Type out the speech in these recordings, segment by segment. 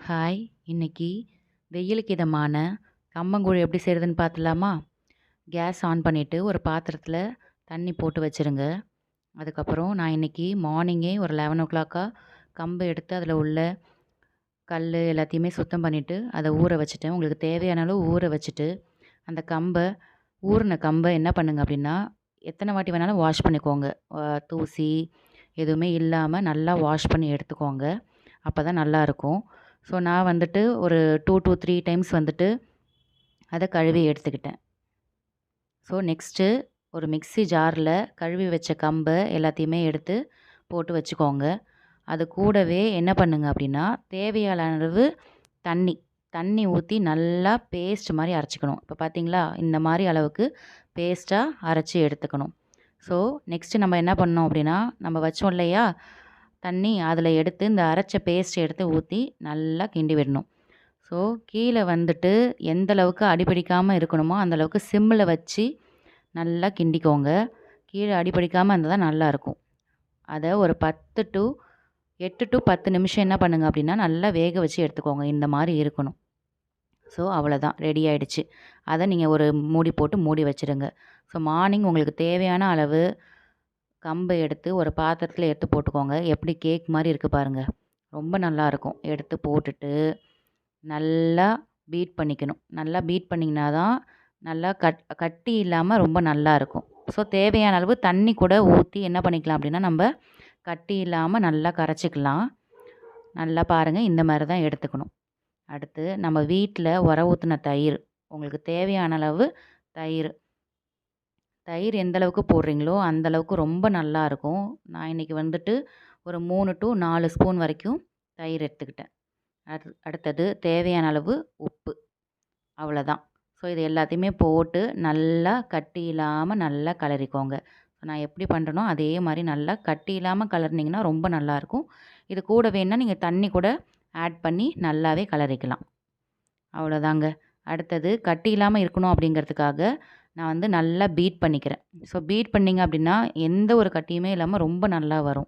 Hi! இன்னைக்கு வெயிலுக்கு இதமான கம்மங்கூழ் எப்படி செய்கிறதுன்னு பார்த்துடலாமா? கேஸ் ஆன் பண்ணிவிட்டு ஒரு பாத்திரத்தில் தண்ணி போட்டு வச்சுருங்க. அதுக்கப்புறம் நான் இன்னைக்கு மார்னிங்கே ஒரு 11:00 கம்பு எடுத்து அதில் உள்ள கல் எல்லாத்தையுமே சுத்தம் பண்ணிவிட்டு அதை ஊற வச்சுட்டேன். உங்களுக்கு தேவையான அளவு ஊற வச்சுட்டு அந்த ஊறின கம்பை என்ன பண்ணுங்க அப்படின்னா, எத்தனை வாட்டி வேணாலும் வாஷ் பண்ணிக்கோங்க. தூசி எதுவுமே இல்லாமல் நல்லா வாஷ் பண்ணி எடுத்துக்கோங்க. அப்போ தான் நல்லாயிருக்கும். ஸோ நான் வந்துட்டு ஒரு 2 to 3 டைம்ஸ் வந்துட்டு அதை கழுவி எடுத்துக்கிட்டேன். ஸோ நெக்ஸ்ட்டு ஒரு மிக்ஸி ஜாரில் கழுவி வச்ச கம்பை எல்லாத்தையுமே எடுத்து போட்டு வச்சுக்கோங்க. அது கூடவே என்ன பண்ணுங்க அப்படின்னா, தேவையான அளவு தண்ணி ஊற்றி நல்லா பேஸ்ட் மாதிரி அரைச்சிக்கணும். இப்போ பார்த்தீங்களா, இந்த மாதிரி அளவுக்கு பேஸ்ட்டாக அரைச்சி எடுத்துக்கணும். ஸோ நெக்ஸ்ட்டு நம்ம என்ன பண்ணோம் அப்படின்னா, நம்ம வச்சோம் இல்லையா தண்ணி, அதில் எடுத்து இந்த அரைச்ச பேஸ்ட் எடுத்து ஊற்றி நல்லா கிண்டி விடணும். ஸோ கீழே வந்துட்டு எந்த அளவுக்கு அடிபிடிக்காமல் இருக்கணுமோ அந்தளவுக்கு சிம்மில் வச்சு நல்லா கிண்டிக்கோங்க. கீழே அடிபிடிக்காமல் இருந்தால் தான் நல்லாயிருக்கும். அதை ஒரு 8 to 10 நிமிஷம் என்ன பண்ணுங்க அப்படின்னா, நல்லா வேக வச்சு எடுத்துக்கோங்க. இந்த மாதிரி இருக்கணும். ஸோ அவ்வளோதான், ரெடி ஆகிடுச்சு. அதை நீங்கள் ஒரு மூடி போட்டு மூடி வச்சுருங்க. ஸோ மார்னிங் உங்களுக்கு தேவையான அளவு கம்பை எடுத்து ஒரு பாத்திரத்தில் எடுத்து போட்டுக்கோங்க. எப்படி கேக் மாதிரி இருக்குது பாருங்கள், ரொம்ப நல்லாயிருக்கும். எடுத்து போட்டுட்டு நல்லா பீட் பண்ணிக்கணும். நல்லா பீட் பண்ணிங்கன்னா தான் நல்லா கட்டி இல்லாமல் ரொம்ப நல்லாயிருக்கும். ஸோ தேவையான அளவு தண்ணி கூட ஊற்றி என்ன பண்ணிக்கலாம் அப்படின்னா, நம்ம கட்டி இல்லாமல் நல்லா கரைச்சிக்கலாம். நல்லா பாருங்கள், இந்த மாதிரி தான் எடுத்துக்கணும். அடுத்து நம்ம வீட்டில் ஊற்றின தயிர், உங்களுக்கு தேவையான அளவு தயிர் எந்த அளவுக்கு போடுறீங்களோ அந்தளவுக்கு ரொம்ப நல்லாயிருக்கும். நான் இன்றைக்கி வந்துட்டு ஒரு 3 to 4 ஸ்பூன் வரைக்கும் தயிர் எடுத்துக்கிட்டேன். அடுத்தது தேவையான அளவு உப்பு, அவ்வளோதான். ஸோ இது எல்லாத்தையுமே போட்டு நல்லா கட்டி இல்லாமல் நல்லா கிளறிக்கோங்க. நான் எப்படி பண்ணுறேனோ அதே மாதிரி நல்லா கட்டி இல்லாமல் கிளறினீங்கன்னா ரொம்ப நல்லாயிருக்கும். இது கூட வேணுன்னா நீங்கள் தண்ணி கூட ஆட் பண்ணி நல்லாவே கிளறிக்கலாம். அவ்வளோதாங்க. அடுத்தது கட்டி இல்லாமல் இருக்கணும் அப்படிங்கிறதுக்காக நான் வந்து நல்லா பீட் பண்ணிக்கிறேன். ஸோ பீட் பண்ணிங்க அப்படின்னா எந்த ஒரு கட்டியுமே இல்லாமல் ரொம்ப நல்லா வரும்.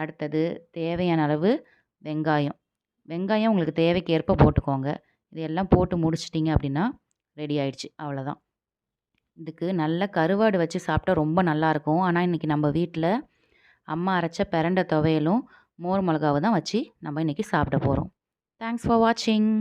அடுத்தது தேவையான அளவு வெங்காயம் உங்களுக்கு தேவைக்கு ஏற்ப போட்டுக்கோங்க. இது எல்லாம் போட்டு முடிச்சிட்டிங்க அப்படின்னா ரெடி ஆயிடுச்சு, அவ்வளோதான். இதுக்கு நல்ல கருவாடு வச்சு சாப்பிட்டா ரொம்ப நல்லாயிருக்கும். ஆனால் இன்றைக்கி நம்ம வீட்டில் அம்மா அரைச்ச பிரண்டை துவையலும் மோர் மிளகாவும் தான் வச்சு நம்ம இன்றைக்கி சாப்பிட போகிறோம். தேங்க்ஸ் ஃபார் வாட்சிங்.